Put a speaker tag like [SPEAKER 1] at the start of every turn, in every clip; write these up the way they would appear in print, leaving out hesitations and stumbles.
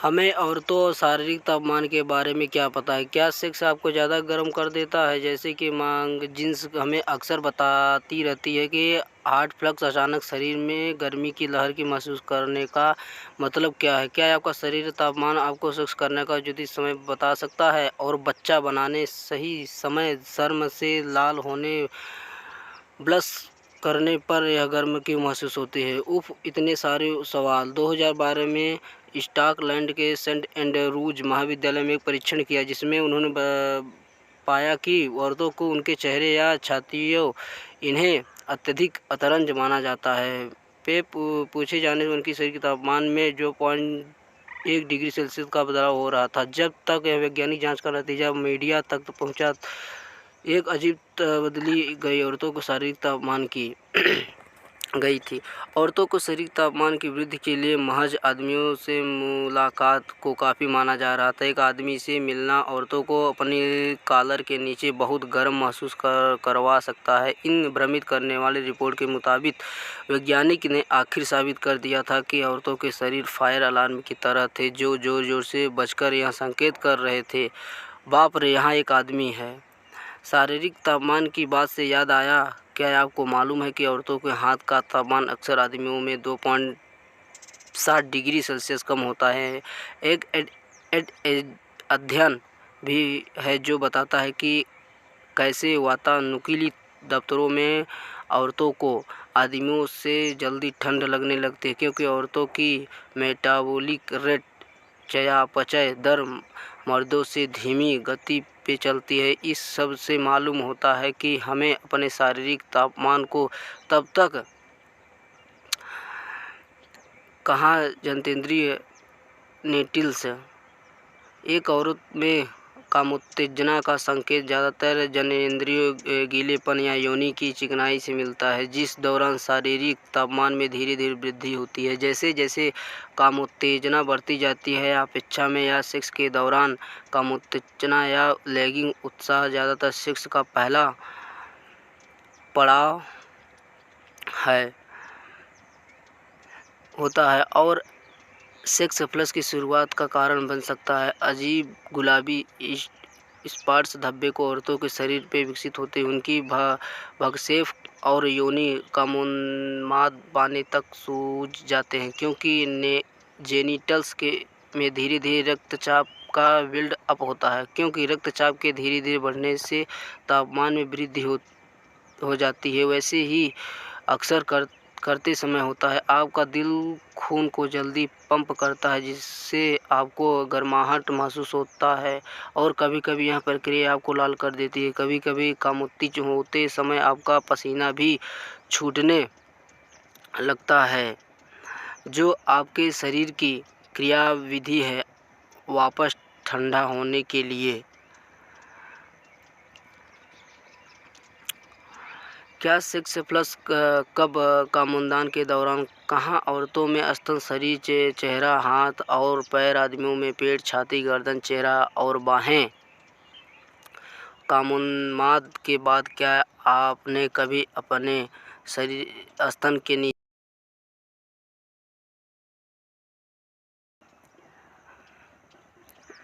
[SPEAKER 1] हमें औरतों और शारीरिक तापमान के बारे में क्या पता है? क्या सेक्स आपको ज़्यादा गर्म कर देता है? जैसे कि मांग जीन्स हमें अक्सर बताती रहती है कि हॉट फ्लक्स अचानक शरीर में गर्मी की लहर की महसूस करने का मतलब क्या है? क्या आपका शरीर तापमान आपको सेक्स करने का उचित समय बता सकता है? और बच्चा बनाने सही समय शर्म से लाल होने, ब्लश करने पर यह गर्म क्यों महसूस होती है? उफ़! इतने सारे सवाल। 2012 में स्कॉटलैंड के सेंट एंड्रयूज महाविद्यालय में एक परीक्षण किया जिसमें उन्होंने पाया कि औरतों को उनके चेहरे या छातियों इन्हें अत्यधिक अतरंज माना जाता है पे पूछे जाने पर उनकी शरीर के तापमान में जो 1 डिग्री सेल्सियस का बदलाव हो रहा था। जब तक यह वैज्ञानिक जांच का नतीजा मीडिया तक पहुंचा, एक अजीब बदली गई औरतों को शारीरिक तापमान की गई थी। औरतों को शारीरिक तापमान की वृद्धि के लिए महज आदमियों से मुलाकात को काफ़ी माना जा रहा था। एक आदमी से मिलना औरतों को अपनी कॉलर के नीचे बहुत गर्म महसूस करवा सकता है। इन भ्रमित करने वाली रिपोर्ट के मुताबिक वैज्ञानिक ने आखिर साबित कर दिया था कि औरतों के शरीर फायर अलार्म की तरह थे जो ज़ोर ज़ोर से बजकर यह संकेत कर रहे थे, बाप रे, यहाँ एक आदमी है। शारीरिक तापमान की बात से याद आया, क्या आपको मालूम है कि औरतों के हाथ का तापमान अक्सर आदमियों में 2.7 डिग्री सेल्सियस कम होता है। एक अध्ययन भी है जो बताता है कि कैसे वातानुकूलित दफ्तरों में औरतों को आदमियों से जल्दी ठंड लगने लगती है क्योंकि औरतों की मेटाबॉलिक रेट चयापचय दर मर्दों से धीमी गति पे चलती है। इस सब से मालूम होता है कि हमें अपने शारीरिक तापमान को तब तक कहाँ जननेंद्रिय नेटिल्स एक औरत में कामोत्तेजना का संकेत ज़्यादातर जननेंद्रियों गीलेपन या योनि की चिकनाई से मिलता है, जिस दौरान शारीरिक तापमान में धीरे धीरे वृद्धि होती है। जैसे जैसे कामोत्तेजना बढ़ती जाती है अपेक्षा में या सेक्स के दौरान कामोत्तेजना या लैगिंग उत्साह ज़्यादातर सेक्स का पहला पड़ाव होता है और सेक्स प्लस की शुरुआत का कारण बन सकता है। अजीब गुलाबी स्पॉट्स धब्बे को औरतों के शरीर पे विकसित होते उनकी भगसेफ और योनि कामोन्माद पाने तक सूझ जाते हैं क्योंकि जेनिटल्स के में धीरे धीरे रक्तचाप का बिल्ड अप होता है। क्योंकि रक्तचाप के धीरे धीरे बढ़ने से तापमान में वृद्धि हो जाती है, वैसे ही अक्सर करते समय होता है। आपका दिल खून को जल्दी पंप करता है जिससे आपको गर्माहट महसूस होता है और कभी-कभी यह प्रक्रिया आपको लाल कर देती है। कभी-कभी कामोत्तेजित होते समय आपका पसीना भी छूटने लगता है, जो आपके शरीर की क्रियाविधि है वापस ठंडा होने के लिए। क्या सेक्स प्लस कब कामोद्दीपन के दौरान कहाँ औरतों में स्तन, शरीर, चेहरा, हाथ और पैर, आदमियों में पेट, छाती, गर्दन, चेहरा और बाहें। कामोन्माद के बाद क्या आपने कभी अपने शरीर स्तन के नीचे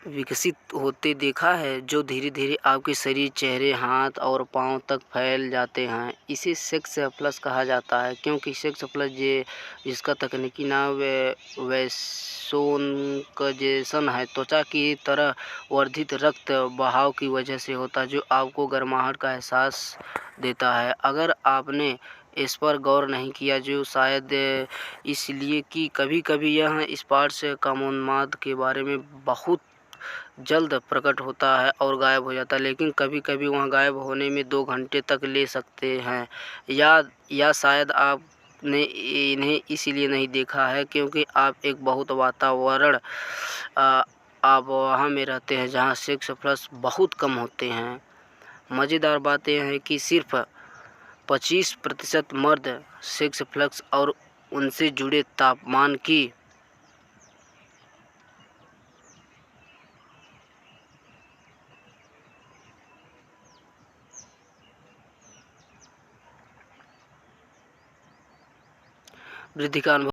[SPEAKER 1] विकसित होते देखा है, जो धीरे धीरे आपके शरीर, चेहरे, हाथ और पाँव तक फैल जाते हैं? इसे सेक्स प्लस कहा जाता है क्योंकि सेक्स प्लस जिसका तकनीकी नाम वैसोनकजेशन है, त्वचा की तरह वर्धित रक्त बहाव की वजह से होता है जो आपको गर्माहट का एहसास देता है। अगर आपने इस पर गौर नहीं किया, जो शायद इसलिए कि कभी-कभी यह स्पॉट्स कामोन्माद के बारे में बहुत जल्द प्रकट होता है और गायब हो जाता है, लेकिन कभी-कभी वह गायब होने में 2 घंटे तक ले सकते हैं। या शायद आपने इन्हें इसलिए नहीं देखा है क्योंकि आप एक बहुत वातावरण आबोहवा में रहते हैं जहां सेक्स प्लस बहुत कम होते हैं। मज़ेदार बात यह है कि सिर्फ 25% मर्द सेक्स प्लस और उनसे जुड़े तापमान की वृद्धि का अनुभव